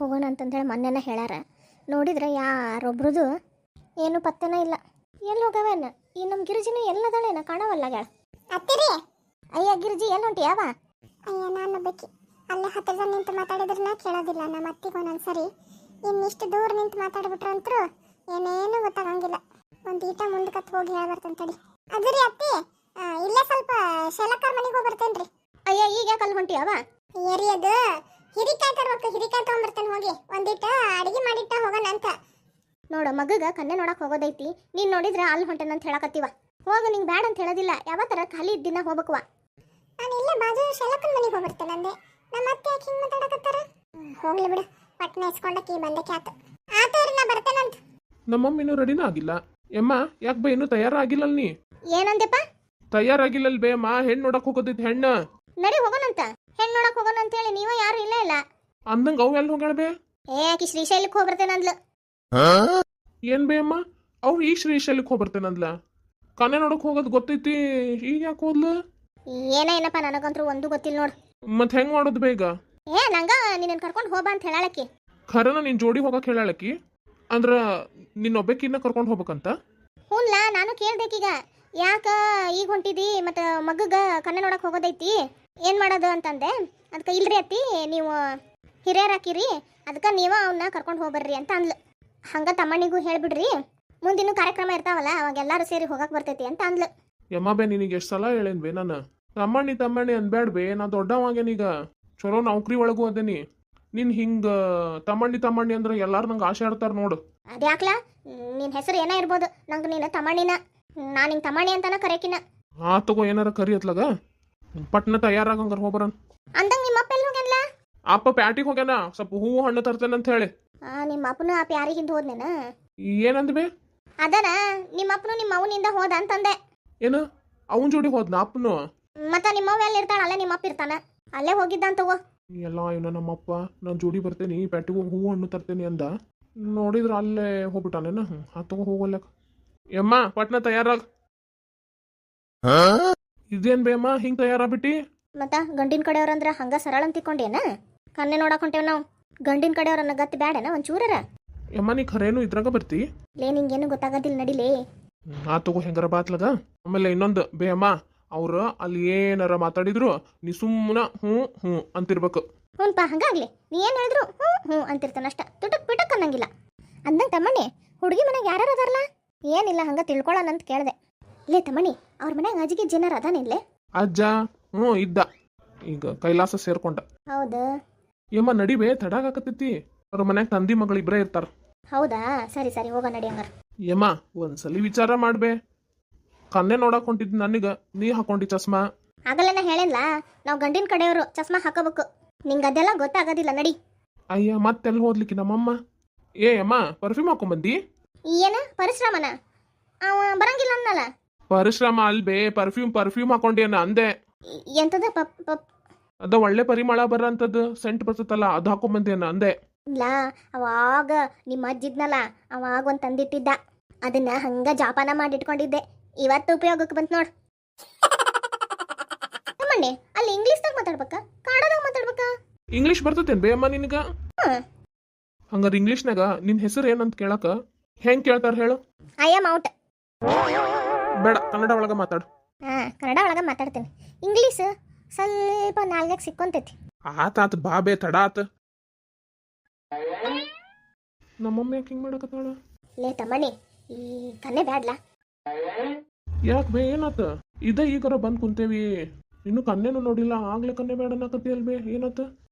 ಹೋಗೋಣ ಅಂತಂದೇಳಿ ಮೊನ್ನೆನ ಹೇಳ್ಯಾರ. ನೋಡಿದ್ರೆ ಯಾರೊಬ್ರದು ಏನು ಪತ್ತೆನ ಇಲ್ಲ. ಎಲ್ಲಿ ಹೋಗವೇನ ಈ ನಮ್ಮ ಗಿರಿಜಿನ ಎಲ್ಲದಾಳೇನ ಕಾಣವಲ್ಲ ಗಳ. ಅತ್ತಿರಿ ಅಯ್ಯ ಗಿರಿಜಿ ಎಲ್ಲಿ ಹೊಂಟಿ ಯಾವ? ಅಯ್ಯ ನಾನು ಬೇಕಿ ಅಲ್ಲೇ ಹತ್ತಿರ ನಿಂತು ಮಾತಾಡಿದ್ರನ್ನ ಕೇಳೋದಿಲ್ಲ. ನಮ್ಮ ಅತ್ತಿಗೆ ಒಂದೊಂದ್ಸರಿ ಇನ್ನಿಷ್ಟು ದೂರ ನಿಂತು ಮಾತಾಡ್ಬಿಟ್ರಂತರೂ ಏನೇನು ಗೊತ್ತಾಗಂಗಿಲ್ಲ. ಒಂದು ಈಟ ಮುಂದಕ್ಕೆ ಹೋಗಿ ಹೇಳ್ಬರ್ತಂತಡಿ. ಅದು ರೀ ಅತ್ತಿ, ಇಲ್ಲೇ ಸ್ವಲ್ಪ ಶೆಲಕರ್ ಮನೆಗೆ ಹೋಗಿ ಬರ್ತೇನ್ರಿ. ಅಯ್ಯ ಈಗ ಯಾಕೆ ಅಲ್ಲಿ ಹೊಂಟಿ ಯಾವ? ಏರಿ ಅದು ಹಿರಿಕಾಯಿ ತರ್ಬೇಕು, ಹಿರಿಕಾಯಿ ತೊಗೊಂಬರ್ತೇನೆ. ಹೋಗಿ ಒಂದಿಟ್ಟು ಅಡಿಗೆ ಮಾಡಿಟ್ಟ ಹೋಗೋಣ ಅಂತ. ನೋಡ ಮಗಗ ಕನ್ನೆ ನೋಡಕ್ ಹೋಗೋದೈತಿ. ನೀನ್ ನೋಡಿದ್ರೆ ಅಲ್ಲಿ ಹೊಂಟೇನ ಅಂತ ಹೇಳಕತ್ತೀವ. ಹೋಗ ನಿಂಗೆ ಬ್ಯಾಡ ಅಂತ ಹೇಳೋದಿಲ್ಲ. ಯಾವ ತರ ಖಾಲಿ ಇದ್ದಿನ ಹೋಗ್ಬೇಕವ. ನಾನು ಇಲ್ಲೇ ಬಾಜು ಶೆಲಕನ್ ಮನೆಗೆ ಹೋಗಿ ಬರ್ತೇನೆ ಅಂದೆ. ನಮ್ಮ ಅತ್ತೆ ಯಾಕೆ ಹಿಂಗೆ ಮಾತಾಡಕತ್ತಾರ? ಹೋಗ್ಲಿ ಬಿಡು, ಪಟ್ನ ಇಸ್ಕೊಂಡಕ್ಕೆ ಬಂದಕ್ಕೆ ಆತು. ಆತವ್ರಿ ನಾ ಬರ್ತೇನಂತ. ನಮ್ಮಮ್ಮ ಇನ್ನೂ ರೆಡಿನ ಆಗಿಲ್ಲ. ಎಮ್ಮ ಯಾಕೆ ಬೇ ಇನ್ನೂ ತಯಾರಾಗಿಲ್ಲಲ್ ನೀ? ಏನಂದೆಪ್ಪ? ತಯಾರಾಗಿಲ್ಲಲ್ ಬೇ ಅಮ್ಮ. ಹೆಣ್ಣು ನೋಡಕ್ ಹೋಗೋದೈತಿ ಹೆಣ್ಣ. ನಡಿ ಹೋಗೋಣಂತ. ಹೆಣ್ಣು ನೋಡಕ್ ಹೋಗೋಣ ಅಂತ ಹೇಳಿ ನೀವ ಯಾರು ಇಲ್ಲ ಇಲ್ಲ ಅಂದಂಗ ಅವ್ ಎಲ್ಲಿ ಹೋಗ್ಯಾಳ ಬೇ? ಆಕಿ ಶ್ರೀಶೈಲಕ್ಕೆ ಹೋಗ್ಬರ್ತೇನೆ ಅಂದ್ಲು. ಏನ್ ಬೇ ಅಮ್ಮ, ಅವ್ರು ಈ ಶ್ರೀಶೈಲಕ್ಕೆ ಹೋಗ್ಬರ್ತೇನಂದ್ಲ. ಕನ್ನೆ ನೋಡಕ್ ಹೋಗೋದು ಗೊತ್ತೈತಿ, ಈಗ ಯಾಕೆ ಹೋದ್ಲು? ಏನಪ್ಪ ನನಗಂತೂ ಒಂದು ಗೊತ್ತಿಲ್ಲ ನೋಡು. ಮತ್ ಹೆಂಗ್ ಮಾಡೋದು ಬೇಗ? ನಂಗ ನಿನ್ನ ಕರ್ಕೊಂಡು ಹೋಗ್ಬಾ ಅಂತ ಹೇಳಾಳಕಿ. ಖರನ ನಿನ್ ಜೋಡಿ ಹೋಗಕ್ ಹೇಳಾಳಕಿ ಅಂದ್ರ ನಿನ್ನೊಬ್ಬಕಿನ್ನ ಕರ್ಕೊಂಡು ಹೋಗ್ಬೇಕಂತ? ಹ್ಞೂನ್ಲ, ನಾನು ಕೇಳ್ಬೇಕೀಗ. ಯಾಕ ಈಗ ಹೊಂಟಿದಿ ಮತ್ತು ಮಗಗ ಕನ್ನೆ ನೋಡಕ್ ಹೋಗೋದೈತಿ, ಏನು ಮಾಡೋದು ಅಂತಂದೆ. ಅದಕ್ಕೆ ಇಲ್ರಿ ಅತ್ತಿ, ನೀವು ಹಿರಿಯರ್ ಹಾಕಿರಿ, ಅದಕ್ಕೆ ನೀವು ಅವನ್ನ ಕರ್ಕೊಂಡು ಹೋಗ್ಬರ್ರಿ ಅಂತ ಅಂದ್ಲು. ಹಂಗ ತಮ್ಮನಿಗೂ ಹೇಳ್ಬಿಡ್ರಿ, ಮುಂದಿನ ಕಾರ್ಯಕ್ರಮ ಇರ್ತಾವಲ್ಲ ಅವಾಗ ಎಲ್ಲರೂ ಸೇರಿ ಹೋಗಕ್ ಬರ್ತೈತಿ ಅಂತ ಅಂದ್ಲು. ಯಮ್ಮ ಬೇ ನಿನಗೆ ಎಷ್ಟು ಸಲ ಹೇಳೇನ್ ಬೇ ನಾನು? ತಮ್ಮಣ್ಣಿ ಅನ್ಬೇಡ ಬೇ. ನಾ ದೊಡ್ಡವಾಗೇನೀಗ, ಚಲೋ ನೌಕರಿ ಒಳಗೂ ಅದೇನಿ. ನೀನ್ ಹಿಂಗ ತಮ್ಮಣ್ಣಿ ಅಂದ್ರೆ ಎಲ್ಲಾರು ನಂಗೆ ಆಸೆ ಆಡ್ತಾರ ನೋಡು. ಅದ್ಯಾಕ್ಲ, ನಿನ್ನ ಹೆಸರು ಏನ ಇರ್ಬೋದು, ನಂಗೆ ನೀನು ತಮ್ಮಣ್ಣಿನ. ನಾನು ನಿಂಗೆ ತಮ್ಮಣ್ಣಿ ಅಂತಾನ ಕರೆಕಿನ. ಆ ತಗೋ, ಏನಾರ ಕರಿ ಅತ್ಲಾಗ ಪಟ್ನ ತಯಾರಾಗಂಗಾರ ಹೋಗ್ಬರನ್. ಅಂದಂಗ ನಿಮ್ಮ ಅಪ್ಪ ಎಲ್ಲಿ ಹೋಗ್ಯಾನ್ಲ? ಅಪ್ಪ ಪ್ಯಾಟಿಗೆ ಹೋಗ್ಯಾನ, ಸ್ವಲ್ಪ ಹೂವು ಹಣ್ಣು ತರ್ತೇನೆ ಅಂತ ಹೇಳಿ. ನಿಮ್ಮ ಅಪ್ಪನ ಆ ಪ್ಯಾರಿ ಹಿಂದೆ ಹೋದ್ನೇನ? ಏನಂದ ಬೇ? ಅದನ ನಿಮ್ಮ ಅಪ್ಪನು ನಿಮ್ಮ ಅವನಿಂದ ಹೋದ ಅಂತಂದೆ. ಏನು ಅವನ್ ಜೋಡಿ ಹೋದ್ನ ಅಪ್ಪನು? ಮತ್ತ ನಿಮ್ಮವ್ವ ಎಲ್ಲಿ ಇರ್ತಾಳ, ಅಲ್ಲೇ ನಿಮ್ಮ ಅಪ್ಪ ಇರ್ತಾನ, ಅಲ್ಲೇ ಹೋಗಿದ್ದ ಅಂತ ತಗೋ. ಎಲ್ಲ ಇವನ ನಮ್ಮಪ್ಪ ನಾನು ಜೋಡಿ ಬರ್ತೇನಿ, ಪ್ಯಾಟಿಗೆ ಹೋಗಿ ಹೂವು ಹಣ್ಣು ತರ್ತೇನಿ ಅಂದ. ನೋಡಿದ್ರ ಅಲ್ಲೇ ಹೋಗ್ಬಿಟ್ಟಾನೇನ. ಆ ತಗೋ ಹೋಗಲ್ಲಕ. ಯಮ್ಮ ಪಟ್ನ ತಯಾರಾಗ. ಇದೇನ್ ಬೇ ಅಮ್ಮ ಹಿಂಗ್ ತಯಾರಾಗ್ಬಿಟ್ಟಿ? ಮತ್ತ ಗಂಡಿನ ಕಡೆಯವ್ರಂದ್ರ ಹಂಗ ಸರಳ ಅಂತ ತಿಕ್ಕೊಂಡೇನ? ಕನ್ನೆ ನೋಡಕ್ ಹೊಂಟೇವ್ ನಾವು. ಗಂಡಿನ ಕಡೆಯವ್ರನ್ನ ಗತ್ತಿ ಬ್ಯಾಡೇನ ಒಂಚೂರರ? ಯಮ್ಮ ನೀ ಖರೇನು ಇದ್ರಾಗ ಬರ್ತಿ? ಲೇ ನಿಂಗೇನು ಗೊತ್ತಾಗೋದಿಲ್ಲ, ನಡಿಲೇ. ಆ ತಗೋ ಹೆಂಗಾರ ಬಾತ್ಲಗ. ಆಮೇಲೆ ಇನ್ನೊಂದು ಬೇ ಅಮ್ಮ, ಅವ್ರು ಅಲ್ಲಿ ಏನಾರ ಮಾತಾಡಿದ್ರು ನೀ ಸುಮ್ಮನ ಹ್ಞೂ ಹ್ಞೂ ಅಂತಿರ್ಬೇಕು. ಹ್ಞೂನ್ಪ, ಹಂಗಾಗ್ಲಿ. ನೀ ಏನ್ ಹೇಳಿದ್ರು ಹ್ಞೂ ಹ್ಞೂ ಅಂತಿರ್ತಾನಷ್ಟ. ತುಟಕ್ ಪಿಟಕ್ ಅನ್ನಂಗಿಲ್ಲ. ಅಂದಂಗ ತಮ್ಮಣ್ಣಿ, ಹುಡುಗಿ ಮನೆಗೆ ಯಾರು ಅದಾರಲ್ಲ? ಏನಿಲ್ಲ, ಹಂಗ ತಿಳ್ಕೊಳ್ಳೋಣ ಅಂತ ಕೇಳ್ದೆ. ಲೇ ತಮ್ಮಣ್ಣಿ, ಅವ್ರ ಮನ್ಯಾಗ ಅಜ್ಜಿಗೆ ಜನರ ಅದಾನಿಲ್ಲೇ? ಅಜ್ಜ ಹ್ಞೂ ಇದ್ದ, ಈಗ ಕೈಲಾಸ ಸೇರ್ಕೊಂಡ. ಹೌದಾ? ಯಮ್ಮ ನಡಿಬೇ, ತಡಾಗತ್ತೈತಿ. ಅವ್ರ ಮನ್ಯಾಗ ತಂದಿ ಮಗಳು ಇಬ್ಬರೇ ಇರ್ತಾರ. ಹೌದಾ, ಸರಿ ಸರಿ, ಹೋಗ ನಡಿ ಹಂಗಾರ. ಯಮ್ಮ ಒಂದ್ಸಲಿ ವಿಚಾರ ಮಾಡ್ಬೇ. ಕನ್ನೆ ನೋಡಕ್ ಹೊಂಟಿದ್ ನನಗ ನೀ ಹಾಕೊಂಡಿ ಚಸ್ಮಾ. ಆಗಲ್ಲ ಹೇಳಿಲ್ಲ, ನಾವು ಗಂಡಿನ ಕಡೆಯವರು ಚಸ್ಮಾ ಹಾಕೋಬೇಕು. ನಿಂಗೆ ಅದೆಲ್ಲ ಗೊತ್ತಾಗೋದಿಲ್ಲ, ನಡಿ. ಅಯ್ಯ ಮತ್ತೆಲ್ಲಿ ಹೋದ್ಲಿಕ್ಕೆ ನಮ್ಮಮ್ಮ. ಏ ಅಮ್ಮ, ಪರ್ಫ್ಯೂಮ್ ಹಾಕೊಂಬಂದಿ? ಏನ ಪರಿಶ್ರಮನ? ಅವ ಬರಂಗಿಲ್ಲ ಅನ್ನಲ್ಲ. ಪರಿಶ್ರಮ ಅಲ್ಬೇ, ಪರ್ಫ್ಯೂಮ್ ಹಾಕೊಂಡೇನ ಅಂದೆ. ಎಂತದ ಪಪ್ ಪಪ್? ಅದ ಒಳ್ಳೆ ಪರಿಮಳ ಬರಂತದ್ದು ಸೆಂಟ್ ಬರ್ತತಲ್ಲ, ಅದು ಹಾಕೊಂಬಂದೇನ ಅಂದೆ. ಇಲ್ಲ, ಅವಾಗ ನಿಮ್ಮ ಅಜ್ಜಿದ್ನಲ್ಲ, ಅವಾಗ ಒಂದು ತಂದಿಟ್ಟಿದ್ದ. ಅದನ್ನ ಹಂಗ ಜಾಪಾನ ಮಾಡಿಟ್ಕೊಂಡಿದ್ದೆ. ಇವತ್ತು ಉಪಯೋಗಕ್ಕೆ ಬಂತು ನೋಡು. ತಮ್ಮಣ್ಣೆ, ಅಲ್ಲಿ ಇಂಗ್ಲೀಷ್ದಾಗ ಮಾತಾಡ್ಬೇಕಾ ಕನ್ನಡದಾಗ ಮಾತಾಡ್ಬೇಕಾ? ಇಂಗ್ಲೀಷ್ ಬರ್ತತೇನ್ ಬೇ ಅಮ್ಮ ನಿನಗ? ಹಂಗಾರ ಇಂಗ್ಲೀಷ್ನಾಗ ನಿನ್ ಹೆಸರು ಏನಂತ ಕೇಳಕ ಹೆಂಗ್ ಕೇಳ್ತಾರ ಹೇಳು? I am out. ಬೇಡ, ಕನ್ನಡ ಒಳಗ ಮಾತಾಡು. ಕನ್ನಡ ಒಳಗ ಮಾತಾಡ್ತೇನೆ. ಇಂಗ್ಲೀಷ್ ಸ್ವಲ್ಪ ನಾಲ್ಗಾಗ ಸಿಕ್ಕೊಂತೈತಿ. ಆತ ಬಾ ಬೇ, ತಡ ಆತ. ನಮ್ಮಮ್ಮ ಯಾಕೆ ಹಿಂಗ್ ಮಾಡಕತ್ತಾಳ? ಲೇ ತಮ್ಮಣ್ಣಿ, ಈ ಕನ್ನೆ ಬ್ಯಾಡ್ಲಾ? ಯಾಕೆ ಬೇ, ಏನಾತ? ಈಗಾರ ಬಂದ್ ಕುಂತೇವಿ, ಇನ್ನು ಕನ್ನೆನೂ ನೋಡಿಲ್ಲ, ಆಗ್ಲೇ ಕನ್ನೆ ಬೇಡ ಅನ್ನಕತ್ತಿ ಅಲ್ಬೇ, ಏನಾತ?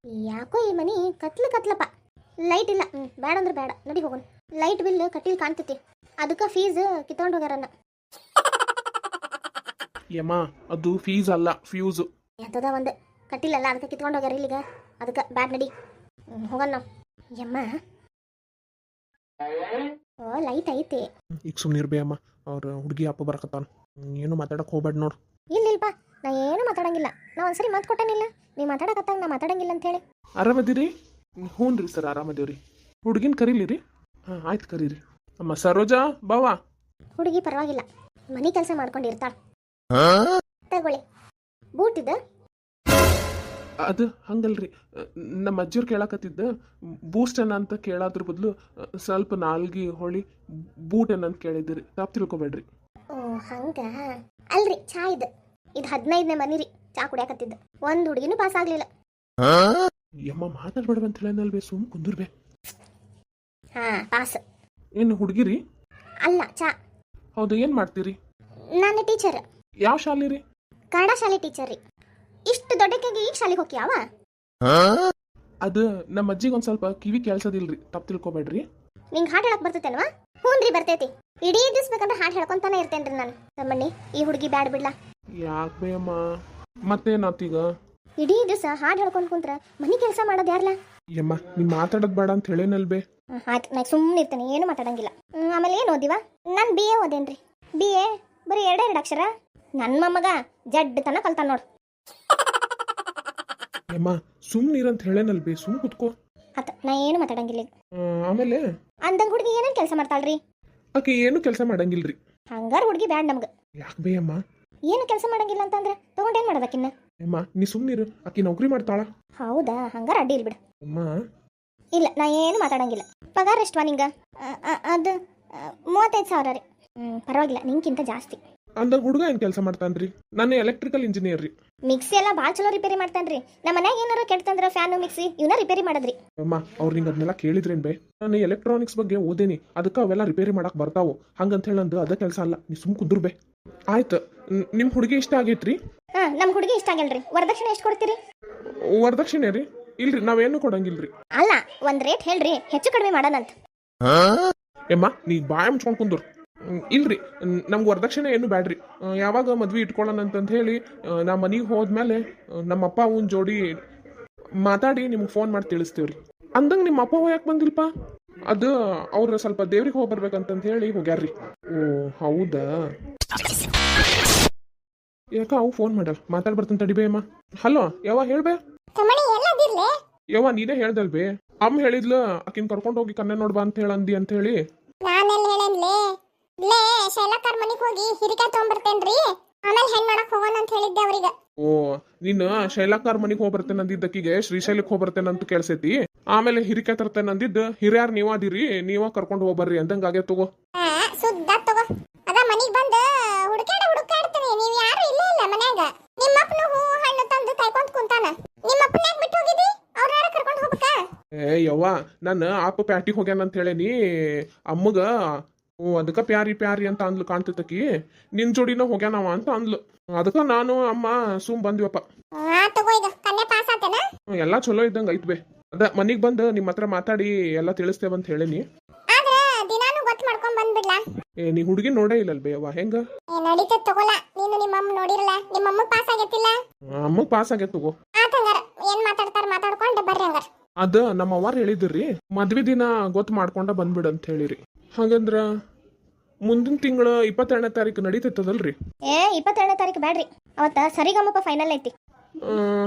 ಯಾಕೋ ಈ ಮನಿ ಕತ್ಲಪ್ಪ. ಲೈಟ್ ಇಲ್ಲ. ಬೇಡ ಅಂದ್ರೆ ಬೇಡ, ನಡಿ ಹೋಗೋಣ. ಲೈಟ್ ಬಿಲ್ ಕಟ್ಟಿಲ್ ಕಾಣ್ತೈತಿ, ಅದಕ್ಕೆ ಫೀಸ್ ಕಿತ್ಕೊಂಡು ಹೋಗ್ಯಾರನ್ನ. ಯಮ್ಮ ಅದು ಫೀಸ್ ಅಲ್ಲ, ಫ್ಯೂಸು. ಎಂತದ ಒಂದು ಕಟ್ಟಿಲ್ಲಲ್ಲ, ಅದಕ್ಕೆ ಕಿತ್ಕೊಂಡು ಹೋಗ್ಯಾರ ಇಲ್ಲಿಗ. ಅದಕ್ಕೆ ಬ್ಯಾಡ್, ನಡಿ ಹೋಗೋಣ ನಾವು. ಯಮ್ಮ, ಓ ಲೈಟ್ ಐತಿ. ಈಗ ಸುಮ್ಮನಿರ್ ಬೇ ಅಮ್ಮ, ಅವ್ರ ಹುಡುಗಿ ಅಪ್ಪ ಬರಕತ್ತಾನ. ಏನು ಮಾತಾಡಕ್ ಹೋಗ್ಬೇಡ ನೋಡು. ಇಲ್ಲಿಲ್ಪ, ನಾ ಏನು ಮಾತಾಡಂಗಿಲ್ಲ. ನಾ ಒಂದ್ಸರಿ ಮಾತು ಕೊಟ್ಟನಿಲ್ಲ, ನೀ ಮಾತಾಡಕತ್ತಾಗ ನಾ ಮಾತಾಡಂಗಿಲ್ಲ ಅಂತ ಹೇಳಿ. ಆರಾಮದಿರಿ? ಹ್ಞೂ ರೀ ಸರ್, ಆರಾಮದೇವ್ರಿ. ಹುಡುಗಿನ ಕರೀಲಿರಿ? ಹಾಂ ಆಯ್ತು, ಕರೀರಿ. ಅಮ್ಮ ಸರೋಜಾ ಬಾವಾ. ಹುಡುಗಿ ಪರವಾಗಿಲ್ಲ, ಮನೆ ಕೆಲಸ ಮಾಡ್ಕೊಂಡಿರ್ತಾಳ. ತಗೊಳ್ಳಿ ಬೂಟ್ ಇದೆ. ಅದು ಹಂಗಲ್ರಿ. ನಮ್ಮ ಅಜ್ಜಿಯವ್ರು ಕೇಳಾಕತ್ತಿದ್ದ ಬೂಸ್ಟ್ ಅನ್ನ ಅಂತ ಕೇಳಾದ್ರ ಬದಲು ಸ್ವಲ್ಪ ನಾಲ್ಗಿ ಹೊಳಿ ಬೂಟ್ ಅನ್ನ ಅಂತ ಕೇಳಿದ್ರಿ. ತಪ್ಪು ತಿಳ್ಕೊಬೇಡ್ರಿ. ಓ ಹಂಗ ಅಲ್ರಿ, ಚಾ ಇದು 15ನೇ ಮನಿ ರೀ ಚಾ ಕುಡಿಯಾಕತ್ತಿದ್ದ. ಒಂದು ಹುಡುಗಿನೂ ಪಾಸ್ ಆಗ್ಲಿಲ್ಲ. ಯಮ್ಮ ಮಾತಾಡ್ಬೇಡ ಅಂತ ಹೇಳನಲ್ವೇ, ಸುಮ್ ಕುಂದುರ್ಬೇ. ಹಾ ಪಾಸ್. ಏನು ಹುಡುಗಿರಿ? ಅಲ್ಲ ಚಾ. ಹೌದು, ಏನು ಮಾಡ್ತೀರಿ? ನಾನು ಟೀಚರ್. ಯಾವ ಶಾಲೆ ರೀ? ಕನ್ನಡ ಶಾಲೆ ಟೀಚರ್ ರೀ. ಇಷ್ಟು ದೊಡ್ಡಕ್ಕಾಗಿ ಈಗ ಶಾಲೆಗೆ ಹೋಗ್ಯಾವ? ಅದು ನಮ್ಮ ಅಜ್ಜಿಗೆ ಒಂದು ಸ್ವಲ್ಪ ಕಿವಿ ಕೇಳ್ಸೋದಿಲ್ರಿ, ತಪ್ಪು ತಿಳ್ಕೊಬೇಡ್ರಿ. ನಿಂಗೆ ಹಾಡು ಹೇಳಕ್ ಬರ್ತೈತೇನವಾ? ಹ್ಞೂನ್ರಿ ಬರ್ತೈತಿ. ಇಡೀ ದಿವ್ಸ ಬೇಕಂದ್ರೆ ಹಾಡು ಹೇಳ್ಕೊಂತಾನೆ ಇರ್ತೇನ್ರಿ ನಾನು. ತಮ್ಮಣ್ಣಿ ಈ ಹುಡುಗಿ ಬ್ಯಾಡ್ ಬಿಡ್ಲಾ. ಯಾಕೆ ಬೇ ಅಮ್ಮ, ಮತ್ತೇನಾತೀಗ? ಇಡೀ ದಿವಸ ಹಾಡು ಹೇಳ್ಕೊಂಡ್ ಕುಂತ್ರ ಮನಿ ಕೆಲಸ ಮಾಡೋದು ಯಾರ್ಲ? ಯಮ್ಮ ನೀ ಮಾತಾಡೋದು ಬೇಡ ಅಂತ ಹೇಳೇನಲ್ಬೇ. ಆಯ್ತು, ನಾ ಸುಮ್ಮನೆ ಇರ್ತೇನೆ, ಏನು ಮಾತಾಡಂಗಿಲ್ಲ. ಆಮೇಲೆ ಏನು ಓದಿವ? ನಾನು BA ಓದೇನ್ರಿ. BA ಬರೀ ಎರಡೆರಡು ಅಕ್ಷರ. ನನ್ನ ಮೊಮ್ಮಗ ಜಡ್ ತನ ಕಲ್ತಾನ ನೋಡು. ಯಮ್ಮ ಸುಮ್ಮನಿರಂತ ಹೇಳೇನಲ್ಬೇ, ಸುಮ್ ಕುತ್ಕೋ. ಆತ, ನಾ ಏನು ಮಾತಾಡಂಗಿಲ್ಲ ಈಗ. ಆಮೇಲೆ ಅಂದಂಗ ಹುಡುಗಿ ಏನೇನು ಕೆಲಸ ಮಾಡ್ತಾಳ್ರಿ? ಆಕೆ ಏನು ಕೆಲಸ ಮಾಡಂಗಿಲ್ರಿ. ಹಂಗಾರ ಹುಡುಗಿ ಬ್ಯಾಡ್ ನಮ್ಗೆ. ಯಾಕೆ ಬೇ ಅಮ್ಮ? ಏನು ಕೆಲಸ ಮಾಡಂಗಿಲ್ಲ ಅಂತಂದ್ರೆ ತಗೊಂಡೇನ್ ಮಾಡ್ಬೇಕಿನ್ನ? ಅಮ್ಮ ನೀ ಸುಮ್ಮನಿರು, ಆಕಿ ನೌಕರಿ ಮಾಡ್ತಾಳ. ಹೌದಾ? ಹಂಗಾರ ಅಡ್ಡಿ ಇಲ್ ಬಿಡು. ಅಮ್ಮ ಇಲ್ಲ, ನಾ ಏನು ಮಾತಾಡಂಗಿಲ್ಲ. ಪಗಾರ ಎಷ್ಟವಾ ನಿಂಗ? ಅದು 35,000 ರೀ. ಪರವಾಗಿಲ್ಲ, ನಿಂಗಿಂತ ಜಾಸ್ತಿ. ಅಂದಾಗ ಹುಡುಗ ಏನು ಕೆಲಸ ಮಾಡ್ತಾನ್ರಿ? ನಾನು ಎಲೆಕ್ಟ್ರಿಕಲ್ ಇಂಜಿನಿಯರ್ ರೀ. ಮಿಕ್ಸಿ ಎಲ್ಲ ಭಾಳ ಚಲೋ ರಿಪೇರಿ ಮಾಡ್ತಾನ್ರಿ. ನಮ್ಮ ಮನ್ಯಾಗ ಏನಾರ ಕೆಡ್ತಂದ್ರ ಫ್ಯಾನು ಮಿಕ್ಸಿ ಇವನ್ನ ರಿಪೇರಿ ಮಾಡದ್ರಿ. ಅಮ್ಮ ಅವ್ರು ನಿಂಗೆ ಅದನ್ನೆಲ್ಲ ಕೇಳಿದ್ರೇನ್ ಬೇ? ನಾನು ಎಲೆಕ್ಟ್ರಾನಿಕ್ಸ್ ಬಗ್ಗೆ ಓದೇನಿ, ಅದಕ್ಕೆ ಅವೆಲ್ಲ ರಿಪೇರಿ ಮಾಡಕ್ ಬರ್ತಾವು. ಹಂಗಂತ ಹೇಳಂದು ಅದ ಕೆಲಸ ಅಲ್ಲ, ನೀ ಸುಮ್ ಕುಂದುರ್ಬೇ. ಆಯ್ತು, ನಿಮ್ಮ ಹುಡುಗಿ ಇಷ್ಟ ಆಗೈತ್ರಿ? ಹಾ, ನಮ್ಮ ಹುಡುಗಿ ಇಷ್ಟ ಆಗಲ್ರಿ. ವರದಕ್ಷಿಣೆ ಎಷ್ಟು ಕೊಡ್ತೀರಿ? ವರದಕ್ಷಿಣೆ ರೀ? ಇಲ್ರಿ, ನಾವೇನು ಕೊಡಂಗಿಲ್ರಿ. ಅಲ್ಲ, ಒಂದ್ ರೇಟ್ ಹೇಳ್ರಿ, ಹೆಚ್ಚು ಕಡಿಮೆ ಮಾಡೋಣಂತ. ಎಮ್ಮ ನೀ ಬಾಯ್ ಮುಚ್ಕೊಂಡ್ ಕುಂದ್ರು. ಇಲ್ರಿ, ನಮ್ಗೆ ವರದಕ್ಷಿಣೆ ಏನು ಬ್ಯಾಡ್ರಿ. ಯಾವಾಗ ಮದ್ವೆ ಇಟ್ಕೊಳ್ಳೋಣ ಅಂತಂತ ಹೇಳಿ ನಾ ಮನೆಗೆ ಹೋದ್ಮೇಲೆ ನಮ್ಮ ಅಪ್ಪ ಅವನ ಜೋಡಿ ಮಾತಾಡಿ ನಿಮ್ಗೆ ಫೋನ್ ಮಾಡಿ ತಿಳಿಸ್ತೀವ್ರಿ. ಅಂದಂಗೆ ನಿಮ್ಮ ಅಪ್ಪ ಯಾಕೆ ಬಂದಿಲ್ಪ? ಅದು ಅವ್ರು ಸ್ವಲ್ಪ ದೇವ್ರಿಗೆ ಹೋಗಿ ಬರ್ಬೇಕಂತಂತ ಹೇಳಿ ಹೋಗ್ಯಾರ್ರಿ. ಓ ಹೌದಾ? ಯಾಕ ಅವು ಫೋನ್ ಮಾಡಲ್ಲ, ಮಾತಾಡ್ ಬರ್ತಾನೆ ತಡಿಬೇ ಅಮ್ಮ. ಹಲೋ ಯವ್ವ, ಹೇಳ್ಬೇ. ಯವ್ವ ನೀನೇ ಹೇಳ್ದಲ್ಬೇ, ಅಮ್ಮ ಹೇಳಿದ್ಲು ಆಕಿನ್ ಕರ್ಕೊಂಡು ಹೋಗಿ ಕನ್ನೆ ನೋಡ್ಬಾ ಅಂತ ಹೇಳಂದಿ ಅಂತ ಹೇಳಿ. ನಾನೆಲ್ಲ ಹೇಳನ್ಲೇ ಲೇ, ಶೈಲಕ್ಕರ್ ಮನಿಗೆ ಹೋಗಿ ಹಿರಿಕಾಯಿ ತೊಗೊಂಬರ್ತೇನ್ರಿ, ಆಮೇಲೆ ಹೆಣ್ ಮಾಡಕ್ ಹೋಗೋಣ ಅಂತ ಹೇಳಿದ್ದೆ ಅವ್ರಿಗೆ. ಓ ನೀನು ಶೈಲಾಕಾರ್ ಮನಿಗೆ ಹೋಗಿ ಬರ್ತೇನೆ ಅಂದಿದ್ದಕ್ಕಿಗೆ ಶ್ರೀಶೈಲಕ್ಕೆ ಹೋಗಿ ಬರ್ತೇನೆ ಅಂತ ಕೇಳ್ಸೈತಿ. ಆಮೇಲೆ ಹಿರಿಕಾಯಿ ತರ್ತೇನೆ ಅಂದಿದ್ದು ಹಿರಿಯಾರ್ ನೀವಾದಿರಿ, ನೀವ ಕರ್ಕೊಂಡು ಹೋಗ್ಬರ್ರಿ ಅಂದಂಗ ಆಗೇ ತಗೋ. ಸುದ್ದ ತಗೋ. ಅದ ಮನಿಗ್ ಬಂದ ಹುಡುಕಾಡ್ತೀನಿ, ನೀವ್ ಯಾರು ಇಲ್ಲ ಇಲ್ಲ ಮನ್ಯಾಗ. ನಿಮ್ಮಪ್ಪನು ಹೂ ಹಣ್ಣು ತಂದು ಕಾಯ್ಕೊಂತ ಕುಂತಾನ. ನಿಮ್ಮಪ್ಪನ ಯಾಕೆ ಬಿಟ್ಟು ಹೋಗಿದಿ? ಅವ್ರ ಕರ್ಕೊಂಡು ಹೋಗ್ಬೇಕಾ? ಏ ಯವ್ವ, ನಾನು ಆಪ ಪ್ಯಾಟಿಗೆ ಹೋಗ್ಯಾನ ಅಂತ ಹೇಳೇನಿ. ಅಮ್ಮಗ ಅದಕ್ಕ ಪ್ಯಾರಿ ಪ್ಯಾರಿ ಅಂತ ಅಂದ್ಲು ಕಾಣ್ತೈತಕಿ. ನಿನ್ ಜೋಡಿನ ಹೋಗ್ಯಾನವ ಅಂತ ಅಂದ್ಲು. ಅದಕ್ಕ ನಾನು ಅಮ್ಮ ಸುಮ್ ಬಂದ್ವಪ್ಪ. ತಗೋ, ಈಗ ಕನ್ಯಾ ಪಾಸ್ ಆತೇನ? ಎಲ್ಲಾ ಚಲೋ ಇದ್ದಂಗ ಐತ್ ಬೇ. ಅದ ಮನಿಗ್ ಬಂದು ನಿಮ್ಮ ಹತ್ರ ಮಾತಾಡಿ ಎಲ್ಲಾ ತಿಳಿಸ್ತೇವ ಅಂತ ಹೇಳೇನಿ. ಆದ್ರ ದಿನಾನು ಗೊತ್ತು ಮಾಡ್ಕೊಂಡ್ ಬಂದ್ಬಿಡ್ಲಾ? ಏ ನೀ ಹುಡುಗಿ ನೋಡೇ ಇಲ್ಲಲ್ ಬೇ ಅವ್ವ, ಹೆಂಗ? ನಡೀತದ ತಗೋಲ್ಲ. ನೀನು ನಿಮ್ಮಮ್ಮ ನೋಡಿರಲ್ಲ, ನಿಮ್ಮಮ್ಮ ಪಾಸ್ ಆಗೈತಿಲ್ಲ? ಅಮ್ಮಗ್ ಪಾಸ್ ಆಗೈತ್ ತಗೋ. ಆತಂಗಾರ ಏನ್ ಮಾತಾಡ್ಕೊಂಡು ಬರ್ರಿ ಹಂಗಾರ. ಅದ ನಮ್ಮ ಅವ್ವಾರ ಹೇಳಿದ್ರಿ, ಮದ್ವಿ ದಿನ ಗೊತ್ತು ಮಾಡ್ಕೊಂಡ ಬಂದ್ಬಿಡ ಅಂತ ಹೇಳಿರಿ. ಹಾಗಂದ್ರ ಮುಂದಿನ ತಿಂಗಳ 22ನೇ ತಾರೀಕು ನಡೀತೈತದಲ್ರಿ? 22ನೇ ತಾರೀಕು ಬ್ಯಾಡ್ರಿ, ಅವತ್ತ ಸರಿಗಮಪ ಫೈನಲ್ ಐತಿ.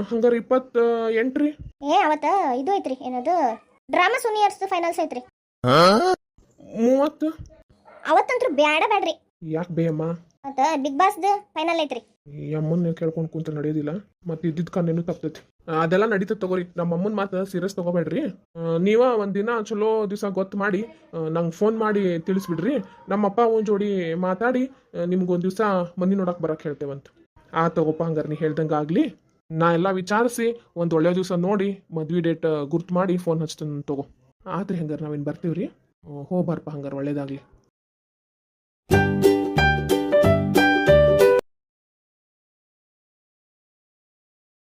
ಹಂಗಾರ 28 ರೀ? ಅವತ್ತ ಇದು ಐತ್ರಿ, ಏನದು ಡ್ರಾಮಾ ಸೂನಿಯರ್ಸ್ ಫೈನಲ್ಸ್ ಐತ್ರಿ. 30? ಅವತ್ತಂತ್ರು ಬ್ಯಾಡ್ರಿ. ಯಾಕೆ ಬೇ ಅಮ್ಮ? ಅವತ್ತ ಬಿಗ್ ಬಾಸ್ದು ಫೈನಲ್ ಐತ್ರಿ. ಈ ಅಮ್ಮನ್ನ ಕೇಳ್ಕೊಂಡು ಕುಂತ ನಡೆಯೋದಿಲ್ಲ, ಮತ್ತೆ ಇದ್ದಿದ್ ಕನ್ನೇನು ತಪ್ತೈತಿ. ಅದೆಲ್ಲ ನಡೀತದ ತಗೋರಿ, ನಮ್ಮ ಅಮ್ಮನ ಮಾತು ಸೀರಿಯಸ್ ತಗೋಬೇಡ್ರಿ. ನೀವ ಒಂದಿನ ಚಲೋ ದಿವಸ ಗೊತ್ತು ಮಾಡಿ ನಂಗೆ ಫೋನ್ ಮಾಡಿ ತಿಳಿಸ್ಬಿಡ್ರಿ. ನಮ್ಮಪ್ಪ ಒಂದ್ ಜೋಡಿ ಮಾತಾಡಿ ನಿಮ್ಗೊಂದ್ ದಿವಸ ಮನಿ ನೋಡಕ್ ಬರಕ್ ಹೇಳ್ತೇವಂತ. ತಗೋಪ್ಪ, ಹಂಗಾರ ನೀ ಹೇಳ್ದಂಗ ಆಗ್ಲಿ. ನಾ ಎಲ್ಲ ವಿಚಾರಿಸಿ ಒಂದ್ ಒಳ್ಳೆ ದಿವಸ ನೋಡಿ ಮದ್ವಿ ಡೇಟ್ ಗುರ್ತು ಮಾಡಿ ಫೋನ್ ಹಚ್ತೇನೆ ತಗೋ. ಆದ್ರೆ ಹಂಗಾರ ನಾವೇನು ಬರ್ತೀವ್ರಿ. ಹೋಗ್ಬಾರಪ್ಪ, ಹಂಗಾರ ಒಳ್ಳೇದಾಗ್ಲಿ.